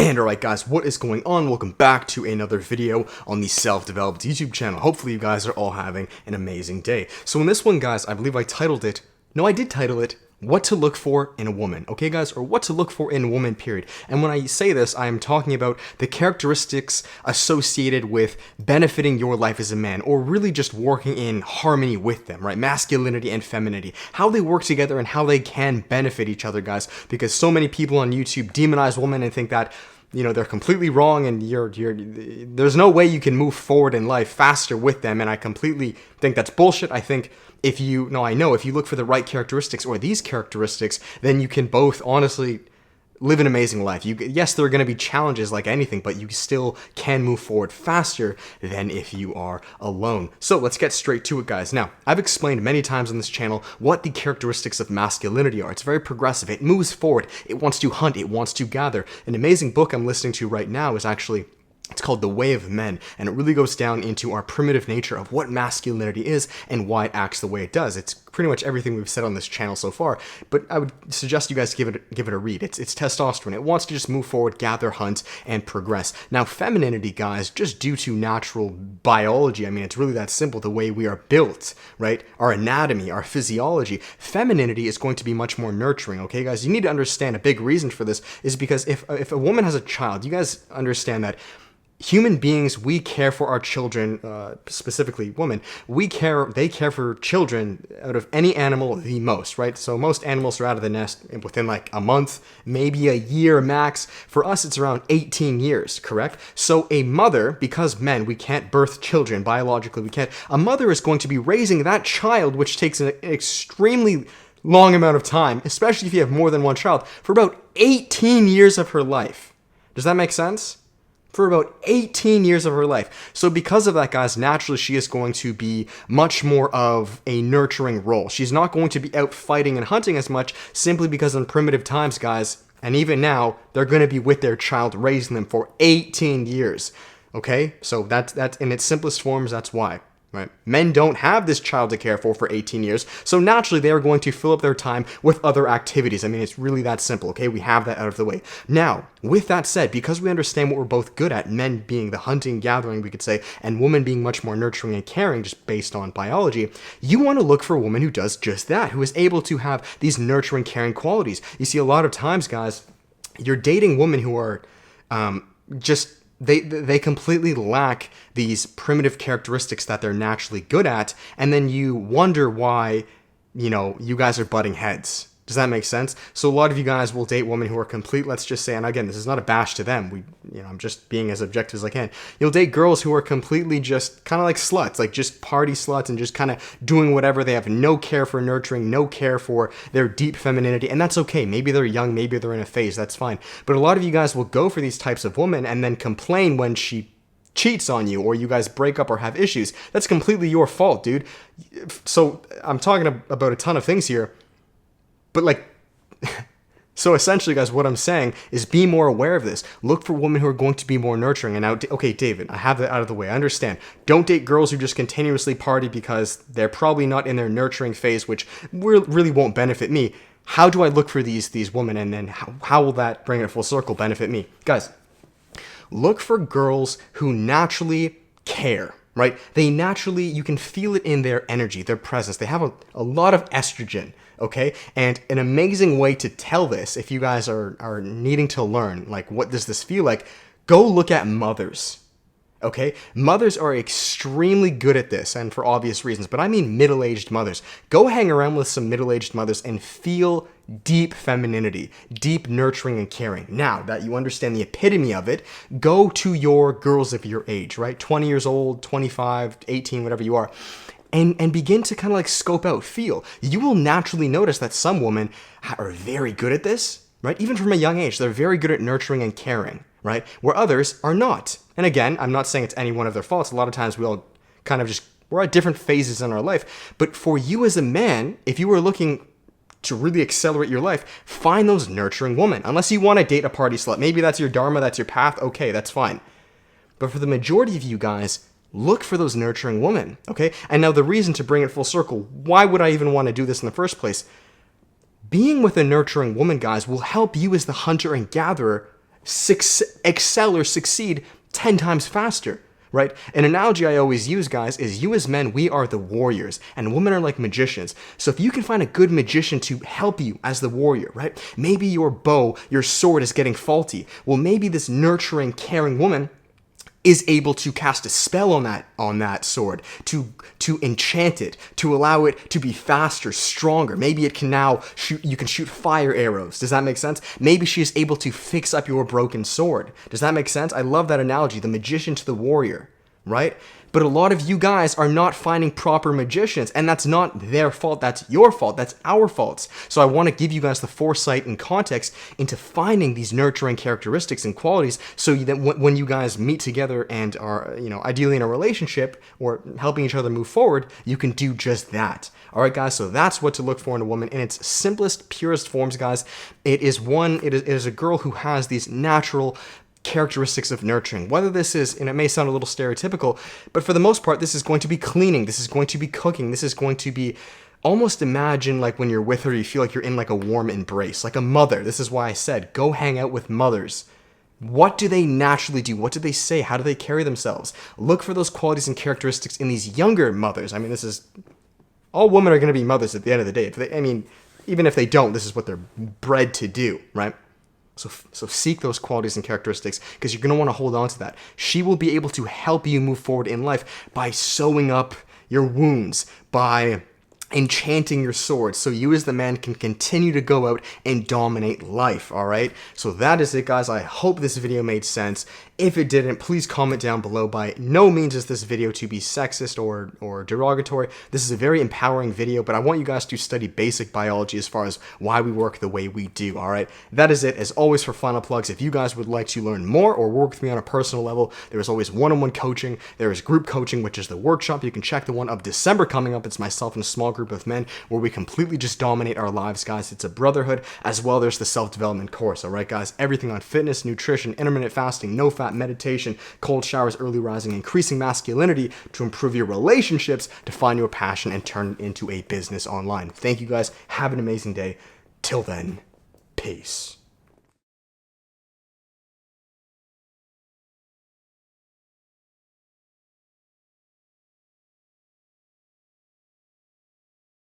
And alright guys, what is going on? Welcome back to another video on the Self-Developed YouTube channel. Hopefully you guys are all having an amazing day. So in this one guys, I believe I titled it, I did title it, What to Look For in a Woman. Okay guys, or what to look for in a woman, period. And when I say this, I am talking about the characteristics associated with benefiting your life as a man, or really just working in harmony with them, right? Masculinity and femininity. How they work together and how they can benefit each other, guys. Because so many people on YouTube demonize women and think that, you know, they're completely wrong and there's no way you can move forward in life faster with them, and I completely think that's bullshit. I think if you look for the right characteristics or these characteristics, then you can both honestly live an amazing life. Yes, there are going to be challenges like anything, but you still can move forward faster than if you are alone. So let's get straight to it, guys. Now, I've explained many times on this channel what the characteristics of masculinity are. It's very progressive. It moves forward. It wants to hunt. It wants to gather. An amazing book I'm listening to right now is actually, it's called The Way of Men, and it really goes down into our primitive nature of what masculinity is and why it acts the way it does. It's pretty much everything we've said on this channel so far, but I would suggest you guys give it a read. It's testosterone. It wants to just move forward, gather, hunt, and progress. Now, femininity, guys, just due to natural biology, I mean, it's really that simple, the way we are built, right? Our anatomy, our physiology. Femininity is going to be much more nurturing, okay, guys? You need to understand a big reason for this is because if a woman has a child, you guys understand that human beings, we care for our children, specifically women, they care for children out of any animal the most, right? So most animals are out of the nest within like a month, maybe a year max. For us, it's around 18 years, correct? So a mother, because men, we can't birth children, biologically we can't, a mother is going to be raising that child, which takes an extremely long amount of time, especially if you have more than one child, for about 18 years of her life. Does that make sense? For about 18 years of her life. So because of that, guys, naturally she is going to be much more of a nurturing role. She's not going to be out fighting and hunting as much, simply because in primitive times, guys, and even now, they're going to be with their child, raising them for 18 years. Okay? So that's in its simplest forms, that's why. Right? Men don't have this child to care for 18 years, so naturally they are going to fill up their time with other activities. I mean, it's really that simple, okay? We have that out of the way. Now, with that said, because we understand what we're both good at, men being the hunting, gathering, we could say, and women being much more nurturing and caring just based on biology, you want to look for a woman who does just that, who is able to have these nurturing, caring qualities. You see, a lot of times, guys, you're dating women who are They completely lack these primitive characteristics that they're naturally good at, and then you wonder why, you guys are butting heads. Does that make sense? So a lot of you guys will date women who are complete, let's just say, and again, this is not a bash to them. I'm just being as objective as I can. You'll date girls who are completely just kind of like sluts, like just party sluts and just kind of doing whatever. They have no care for nurturing, no care for their deep femininity, and that's okay. Maybe they're young, maybe they're in a phase, that's fine. But a lot of you guys will go for these types of women and then complain when she cheats on you or you guys break up or have issues. That's completely your fault, dude. So I'm talking about a ton of things here. But so essentially, guys, what I'm saying is be more aware of this. Look for women who are going to be more nurturing. And now, okay, David, I have that out of the way. I understand. Don't date girls who just continuously party because they're probably not in their nurturing phase, which really won't benefit me. How do I look for these women, and then how will that, bring it full circle, benefit me? Guys, look for girls who naturally care. Right? They naturally, you can feel it in their energy, their presence. They have a lot of estrogen, okay? And an amazing way to tell this, if you guys are needing to learn, like, what does this feel like? Go look at mothers, okay? Mothers are extremely good at this, and for obvious reasons, but I mean middle-aged mothers. Go hang around with some middle-aged mothers and feel deep femininity, deep nurturing and caring. Now that you understand the epitome of it, go to your girls of your age, right? 20 years old, 25, 18, whatever you are, and begin to kind of like scope out, feel. You will naturally notice that some women are very good at this, right? Even from a young age, they're very good at nurturing and caring, right? Where others are not. And again, I'm not saying it's any one of their faults. A lot of times we all kind of we're at different phases in our life. But for you as a man, if you were looking to really accelerate your life, find those nurturing women. Unless you want to date a party slut. Maybe that's your dharma, that's your path. Okay, that's fine. But for the majority of you guys, look for those nurturing women, okay? And now the reason, to bring it full circle, why would I even want to do this in the first place? Being with a nurturing woman, guys, will help you as the hunter and gatherer excel or succeed 10 times faster, right? An analogy I always use, guys, is you as men, we are the warriors, and women are like magicians. So if you can find a good magician to help you as the warrior, right? Maybe your bow, your sword is getting faulty. Well, maybe this nurturing, caring woman is able to cast a spell on that sword, to enchant it, to allow it to be faster, stronger. Maybe it can now you can shoot fire arrows. Does that make sense? Maybe she is able to fix up your broken sword. Does that make sense? I love that analogy, the magician to the warrior, right? But a lot of you guys are not finding proper magicians, and that's not their fault, that's your fault, that's our faults. So I want to give you guys the foresight and context into finding these nurturing characteristics and qualities so that when you guys meet together and are, ideally in a relationship or helping each other move forward, you can do just that. All right, guys, so that's what to look for in a woman in its simplest, purest forms, guys. It is a girl who has these natural characteristics of nurturing. Whether this is, and it may sound a little stereotypical, but for the most part, this is going to be cleaning, this is going to be cooking, this is going to be, almost imagine like when you're with her, you feel like you're in like a warm embrace, like a mother. This is why I said, go hang out with mothers. What do they naturally do? What do they say? How do they carry themselves? Look for those qualities and characteristics in these younger mothers. I mean, all women are going to be mothers at the end of the day. Even if they don't, this is what they're bred to do, right? So seek those qualities and characteristics because you're going to want to hold on to that. She will be able to help you move forward in life by sewing up your wounds, by enchanting your sword, so you as the man can continue to go out and dominate life, all right? So that is it, guys. I hope this video made sense. If it didn't, please comment down below. By no means is this video to be sexist or derogatory. This is a very empowering video, but I want you guys to study basic biology as far as why we work the way we do, all right? That is it. As always, for final plugs, if you guys would like to learn more or work with me on a personal level, there is always one-on-one coaching. There is group coaching, which is the workshop. You can check the one of December coming up. It's myself and a small group of men where we completely just dominate our lives, guys. It's a brotherhood. As well, there's the self-development course, all right, guys? Everything on fitness, nutrition, intermittent fasting, no-fat meditation, cold showers, early rising, increasing masculinity to improve your relationships, to find your passion and turn it into a business online. Thank you, guys. Have an amazing day. Till then, peace.